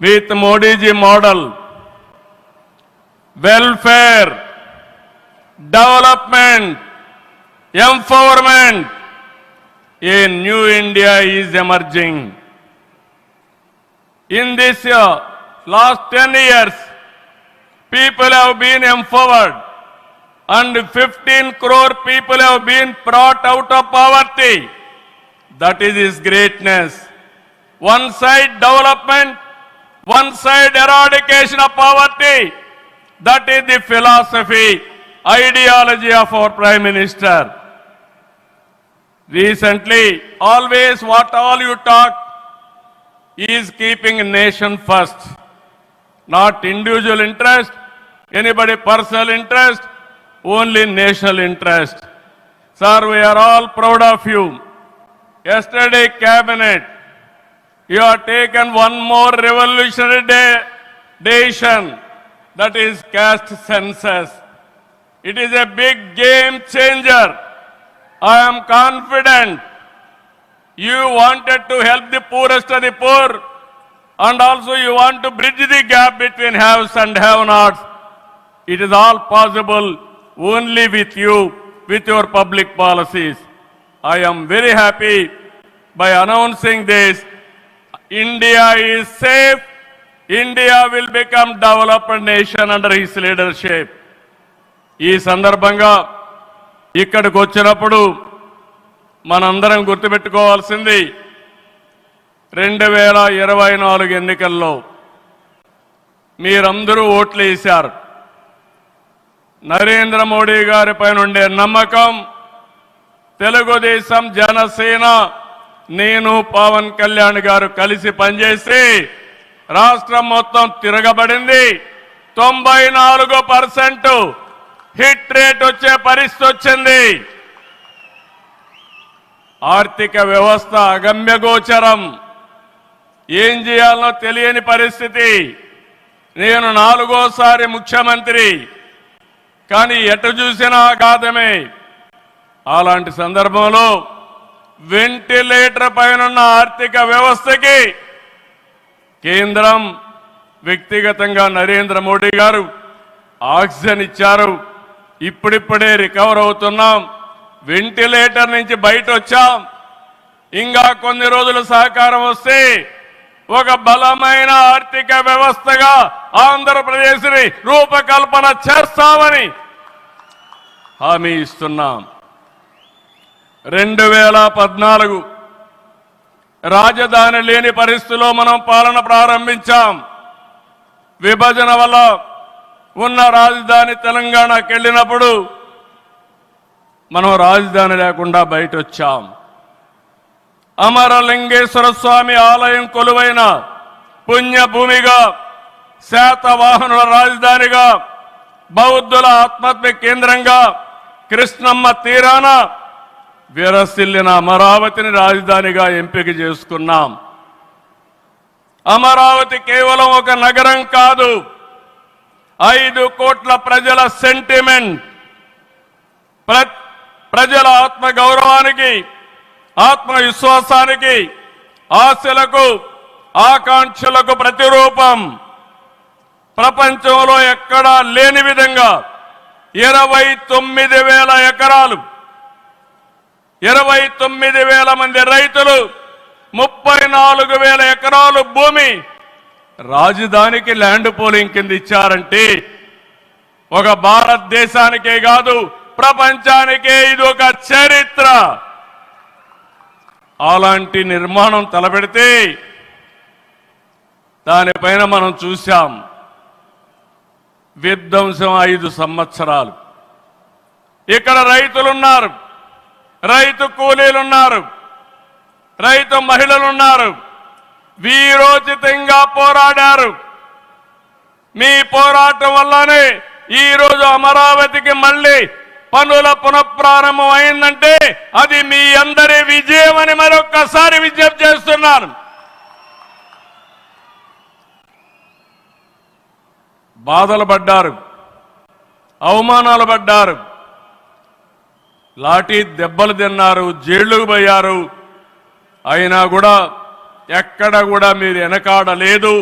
with Modi ji model, welfare, development, empowerment, a new India is emerging. In this last 10 years, people have been empowered and 15 crore people have been brought out of poverty. That is his greatness. One side development, one side eradication of poverty. That is the philosophy, ideology of our Prime Minister. Recently, always what all you talk is keeping nation first, not individual interest, anybody personal interest, only national interest. Sir, we are all proud of you. Yesterday, cabinet, you have taken one more revolutionary decision, that is caste census. It is a big game changer. I am confident you wanted to help the poorest of the poor, and also you want to bridge the gap between haves and have-nots. It is all possible only with you, with your public policies. I am very happy by announcing this. India is safe. India will become developed nation under his leadership. ఈ సందర్భంగా ఇక్కడికి వచ్చినప్పుడు మనందరం గుర్తుపెట్టుకోవాల్సింది 2024 ఎన్నికల్లో మీరందరూ ఓట్లు వేశారు. నరేంద్ర మోడీ గారి పైన ఉండే నమ్మకం, తెలుగుదేశం, జనసేన, నేను, పవన్ కళ్యాణ్ గారు కలిసి పనిచేసి రాష్ట్రం మొత్తం తిరగబడింది. 94% హిట్ రేట్ వచ్చే పరిస్థితి వచ్చింది. ఆర్థిక వ్యవస్థ అగమ్యగోచరం, ఏం చేయాలనో తెలియని పరిస్థితి. నేను 4వసారి ముఖ్యమంత్రి, కానీ ఎటు చూసినా ఆఘాతమే. అలాంటి సందర్భంలో వెంటిలేటర్ పైన ఆర్థిక వ్యవస్థకి కేంద్రం, వ్యక్తిగతంగా నరేంద్ర మోడీ గారు ఆక్సిజన్ ఇచ్చారు. ఇప్పుడిప్పుడే రికవర్ అవుతున్నాం. వెంటిలేటర్ నుంచి బయట వచ్చాం. ఇంకా కొన్ని రోజులు సహకారం వస్తే ఒక బలమైన ఆర్థిక వ్యవస్థగా ఆంధ్రప్రదేశ్ని రూపకల్పన చేస్తామని హామీ ఇస్తున్నాం. 2014 రాజధాని లేని పరిస్థితిలో మనం పాలన ప్రారంభించాం. విభజన వల్ల ఉన్న రాజధాని తెలంగాణకి వెళ్ళినప్పుడు మనం రాజధాని లేకుండా బయట వచ్చాం. అమరలింగేశ్వర స్వామి ఆలయం కొలువైన పుణ్యభూమిగా, శాతవాహనుల రాజధానిగా, బౌద్ధుల ఆత్మహత్య కేంద్రంగా, కృష్ణమ్మ తీరాన విరసిల్లిన అమరావతిని రాజధానిగా ఎంపిక చేసుకున్నాం. అమరావతి కేవలం ఒక నగరం కాదు, 5 కోట్ల ప్రజల సెంటిమెంట్. ప్రజల ఆత్మ గౌరవానికి, ఆత్మవిశ్వాసానికి, ఆశలకు, ఆకాంక్షలకు ప్రతిరూపం. ప్రపంచంలో ఎక్కడా లేని విధంగా 29,000 ఎకరాలు, 29,000 మంది రైతులు, 34,000 ఎకరాలు భూమి రాజధానికి ల్యాండ్ పోలింగ్ కింద ఇచ్చారంటే ఒక భారతదేశానికే కాదు, ప్రపంచానికే ఇది ఒక చరిత్ర. అలాంటి నిర్మాణం తలపెడితే దానిపైన మనం చూశాం విధ్వంసం 5 సంవత్సరాలు. ఇక్కడ రైతులున్నారు, రైతు కూలీలున్నారు, రైతు మహిళలున్నారు, వీరోచితంగా పోరాడారు. మీ పోరాటం వల్లనే ఈరోజు అమరావతికి మళ్ళీ పనుల పునఃప్రారంభం అయిందంటే అది మీ అందరి విజయం అని మరొక్కసారి విజ్ఞప్తి చేస్తున్నాను. బాధలు పడ్డారు, అవమానాలు పడ్డారు, లాఠీ దెబ్బలు తిన్నారు, జైళ్లకు పోయారు. అయినా కూడా ఎక్కడ కూడా మీరు వెనకాడలేదు.